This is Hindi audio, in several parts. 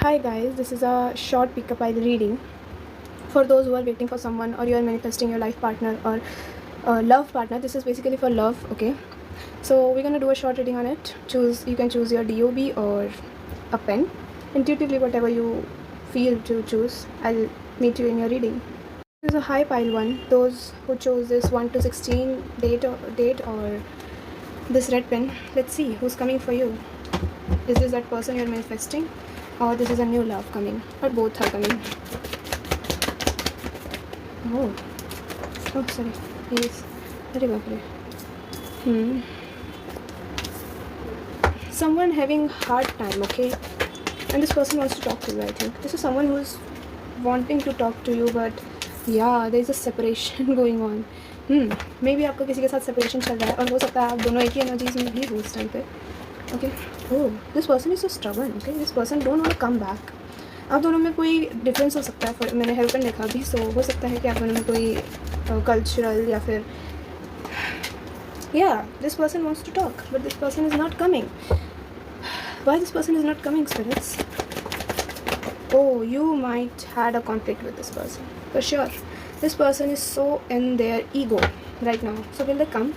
Hi guys, this is a short pickup I'll reading for those who are waiting for someone or you are manifesting your life partner or love partner. This is basically for love, okay? So we're gonna do a short reading on it. You can choose your DOB or a pen. Intuitively, whatever you feel to choose, I'll meet you in your reading. This is a high pile one. Those who chose this 1 to 16 date or this red pen. Let's see who's coming for you. Is this that person you're manifesting? Or this is a new love coming, or both are coming. Oh, sorry. Yes. Arre baap re. Someone having hard time, okay? And this person wants to talk to you, I think. This is someone who's wanting to talk to you, but yeah, there is a separation going on. Maybe आपका किसी के साथ separation चल रहा है और हो सकता है आप दोनों एक ही एनर्जीज में भी हो उस टाइम पे. Okay. Oh, this person is so stubborn. Okay, this person don't want to come back. आप दोनों में कोई डिफरेंस हो सकता है. मैंने हेल्पन देखा भी, सो हो सकता है कि आप दोनों में कोई कल्चरल या फिर this person wants to talk but this person is not coming. Why this person is not coming, spirits? Oh, you might had a conflict with this person for sure. This person is so in their ego right now. So will they come?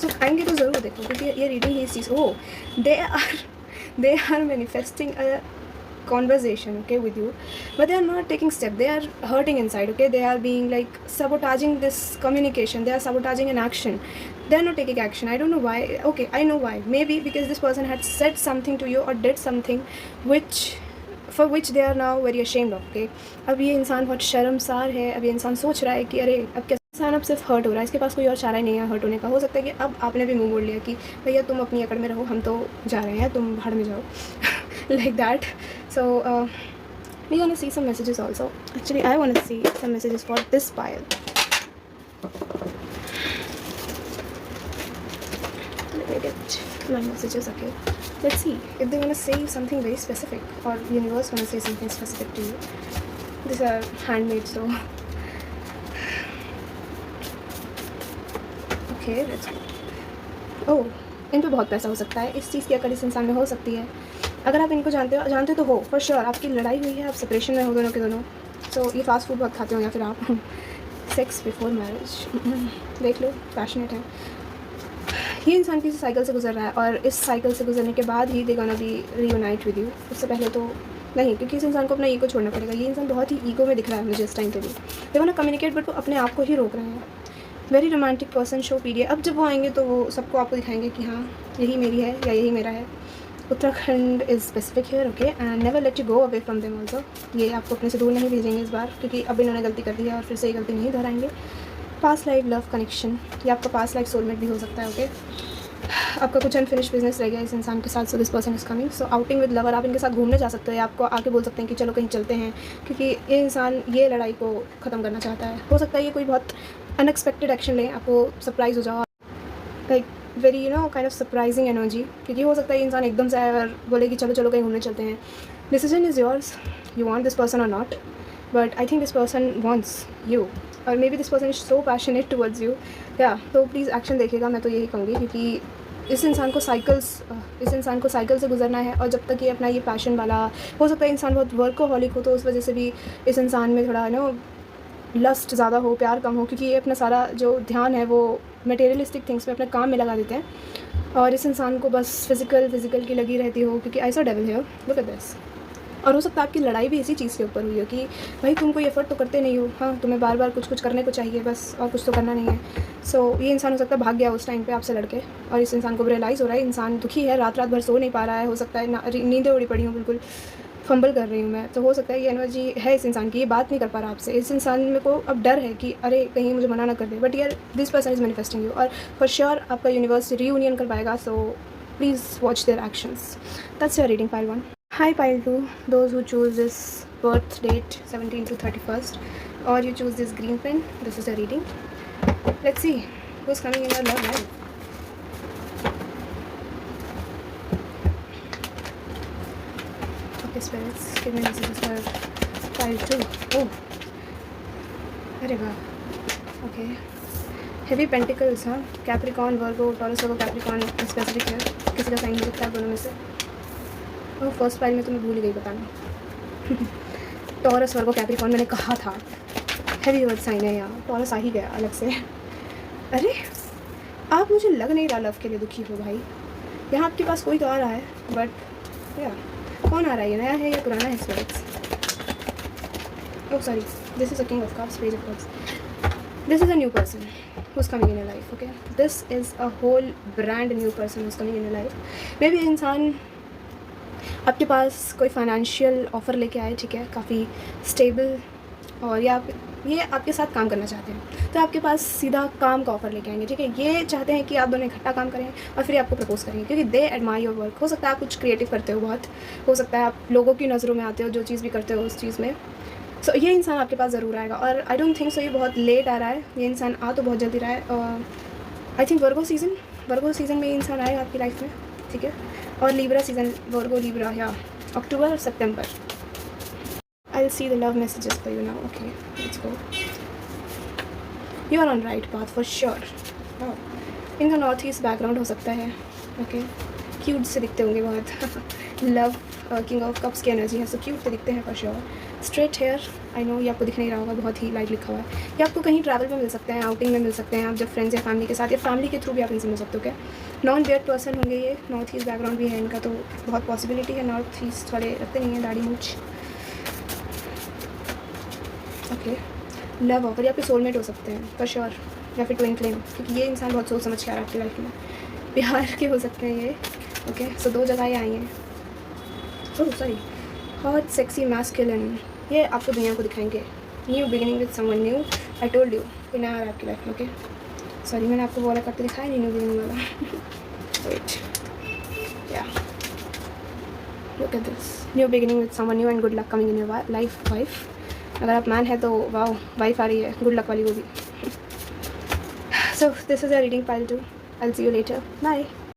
So आएंगे तो ज़रूर देखो, क्योंकि ये रीडिंग ही इस चीज़. They are manifesting a conversation, okay, with you, but they are not taking step. They are hurting inside, okay? They are being like sabotaging this communication. They are sabotaging an action. They are not taking action. I don't know why. Okay, I know why. Maybe because this person had said something to you or did something for which they are now very ashamed of, okay? अब ये इंसान बहुत शर्मसार है. अब ये इंसान सोच रहा है कि अरे अब कैसे. इंसान अब सिर्फ हर्ट हो रहा है, इसके पास कोई और चारा नहीं है हर्ट होने का. हो सकता है कि अब आपने भी मुंह मोड़ लिया कि भैया तुम अपनी अकड़ में रहो, हम तो जा रहे हैं, तुम भाड़ में जाओ. Like that. So we're gonna see some messages also. Actually, I want to see some messages for this pile. Let me get my messages. Okay, let's see if they want to say something very specific or universe want to say something specific to you. These are handmade, so okay, let's go. Oh, इन पे बहुत पैसा हो सकता है. इस चीज़ की अकड़ इस इंसान में हो सकती है. अगर आप इनको जानते तो हो फॉर श्योर. आपकी लड़ाई हुई है, आप सेपरेशन में हो दोनों के दोनों. सो ये फास्ट फूड बहुत खाते हो या फिर आप सेक्स बिफोर मैरिज. देख लो, पैशनेट है. ये इंसान किसी साइकिल से गुजर रहा है और इस साइकिल से गुजरने के बाद ही they gonna be reunite with you. उससे पहले तो नहीं, क्योंकि इस इंसान को अपना ईगो छोड़ना पड़ेगा. ये इंसान बहुत ही ईगो में दिख रहा है मुझे इस टाइम पे भी. दे गोना कम्युनिकेट बट वो अपने आप को ही रोक रहे हैं. Very romantic person show period. अब जब वो आएंगे तो वो सबको आपको दिखाएंगे कि हाँ यही मेरी है या यही मेरा है. Uttarakhand is specific here, okay, and never let you go away from them also. ये आपको अपने से दूर नहीं भेजेंगे इस बार, क्योंकि अब इन्होंने गलती कर दी है और फिर से ये गलती नहीं दोहराएंगे. पास्ट लाइफ लव कनेक्शन, ये आपका पास्ट लाइफ सोलमेट भी हो सकता है, ओके. आपका कुछ अनफिनिश बिजनेस रह गया इस इंसान के साथ. So this person is coming. So outing with lover, आप इनके साथ घूमने जा सकते हो या आपको आके बोल सकते हैं कि चलो कहीं चलते हैं, क्योंकि ये इंसान ये लड़ाई को ख़त्म करना चाहता है. हो सकता है ये कोई बहुत अनएक्सपेक्टेड एक्शन ले, आपको सरप्राइज़ हो जाओ, like very kind of surprising energy. क्योंकि हो सकता है इंसान एकदम से आए और बोले कि चलो चलो कहीं घूमने चलते हैं. Decision is yours, you want this person और not, but I think this person wants you, और maybe this person is so passionate towards you. या तो प्लीज़ एक्शन देखिएगा, मैं तो यही कहूँगी, क्योंकि इस इंसान को साइकिल से गुजरना है. और जब तक ये अपना ये पैशन वाला, हो सकता है इंसान बहुत वर्कोहॉलिक हो तो उस वजह से भी इस इंसान में थोड़ा लस्ट ज़्यादा हो, प्यार कम हो, क्योंकि ये अपना सारा जो ध्यान है वो मटेरियलिस्टिक थिंग्स में अपने काम में लगा देते हैं. और इस इंसान को बस फिजिकल की लगी रहती हो, क्योंकि ऐसा डेविल है. Look at this. और हो सकता है आपकी लड़ाई भी इसी चीज़ के ऊपर हुई हो कि भाई तुम कोई एफर्ट तो करते नहीं हो, हाँ तुम्हें बार बार कुछ करने को चाहिए बस, और कुछ तो करना नहीं है. सो ये इंसान हो सकता है भाग गया उस टाइम पे आपसे लड़के, और इस इंसान को रियलाइज़ हो रहा है इंसान दुखी है, रात भर सो नहीं पा रहा है. हो सकता है नींदें उड़ी पड़ी हूँ, बिल्कुल फंबल कर रही हूँ मैं. तो हो सकता है ये एनर्जी है इस इंसान की, ये बात नहीं कर पा रहा आपसे. इस इंसान में को अब डर है कि अरे कहीं मुझे मना ना कर दे. बट यार this person is manifesting you, और फॉर श्योर आपका यूनिवर्स रीयूनियन कर पाएगा. So please watch their actions. That's your reading pile 1. Hi pile 2, those who choose this birth date 17 to 31st और you choose this green pen, this is the reading. Let's see who is coming in your love life. Spirits, give me messages for pile 2. Oh, अरे वाह. Okay. Heavy Pentacles, हाँ. Capricorn, Virgo, Taurus, Virgo, Capricorn, specific है. किसी का साइन हो सकता है दोनों में से. और फर्स्ट पाइल में तो मैं भूल ही गई बताना। टॉरस, वर्गो, कैप्रिकॉर्न, मैंने कहा था हैवी वर्ड साइन है यहाँ। टॉरस आ ही गया अलग से। अरे आप मुझे लग नहीं रहा लव के लिए दुखी हो भाई। यहाँ आपके पास कोई तो आ रहा है, बट या कौन आ रहा है, ये नया है या पुराना है? Slides, oh sorry, this is a king of cups, page of cups. This is a new person who's coming in your life, okay? This is a whole brand new person who's coming in your life. Maybe इंसान आपके पास कोई फाइनेंशियल ऑफ़र लेके आए, ठीक है, काफ़ी स्टेबल, और या ये आपके साथ काम करना चाहते हैं, तो आपके पास सीधा काम का ऑफ़र लेके आएंगे, ठीक है। ये चाहते हैं कि आप दोनों इकट्ठा काम करें और फिर आपको प्रपोज करेंगे, क्योंकि दे एडमायर योर वर्क। हो सकता है आप कुछ क्रिएटिव करते हो बहुत, हो सकता है आप लोगों की नज़रों में आते हो, जो चीज़ भी करते हो उस चीज़ में। सो ये इंसान आपके पास ज़रूर आएगा, और आई डोंट थिंक सो ये बहुत लेट आ रहा है, ये इंसान आ तो बहुत जल्दी रहा है। आई थिंक वर्गो सीज़न में ये इंसान आएगा आपकी लाइफ में, ठीक है। और लीब्रा सीज़न, वर्गो लीब्रा, या अक्टूबर और सितंबर। I will see the love messages for you now, okay, let's go. You are on right path for sure. इनका नॉर्थ ईस्ट बैकग्राउंड हो सकता है, ओके। क्यूट से दिखते होंगे बहुत। लव, किंग ऑफ कप्स की एनर्जी है, सो क्यूट से दिखते हैं for sure. Straight hair, I know ये आपको दिख नहीं रहा होगा, बहुत ही लाइट लिखा हुआ है। ये आपको कहीं ट्रैवल में मिल सकते हैं, आउटिंग में मिल सकते हैं, आप जब फ्रेंड्स या फैमिली के साथ, या फैमिली के थ्रू भी आप इनसे मिल सकते हो, क्या। नॉन बियर्ड पर्सन होंगे ये, नॉर्थ ईस्ट बैकग्राउंड भी है इनका, तो बहुत पॉसिबिलिटी है। नॉर्थ ईस्ट वाले रखते नहीं हैं दाढ़ी मूंछ, ओके। लव ऑफर, या फिर सोलमेट हो सकते हैं फॉर श्योर, या फिर ट्विन फ्लेम, क्योंकि ये इंसान बहुत सोच समझ के आ रहा है आपकी लाइफ में। बिहार के हो सकते हैं ये, ओके। सो 2 जगह ही आई हैं। Oh sorry, hot, sexy, masculine, ये आपको दुनिया को दिखाएंगे। New beginning with someone new, I told you, कोई नया आ रहा है आपकी लाइफ में, ओके। सॉरी मैंने आपको बोला करके दिखाया नहीं न्यू बिगिनिंग वाला। वेट, या look at this, new beginning with someone new and good luck coming in your life. Wife, अगर आप मैन है तो वाओ, वाइफ आ रही है, गुड लक वाली वो भी। So this is a reading pile 2। I will see you later, bye.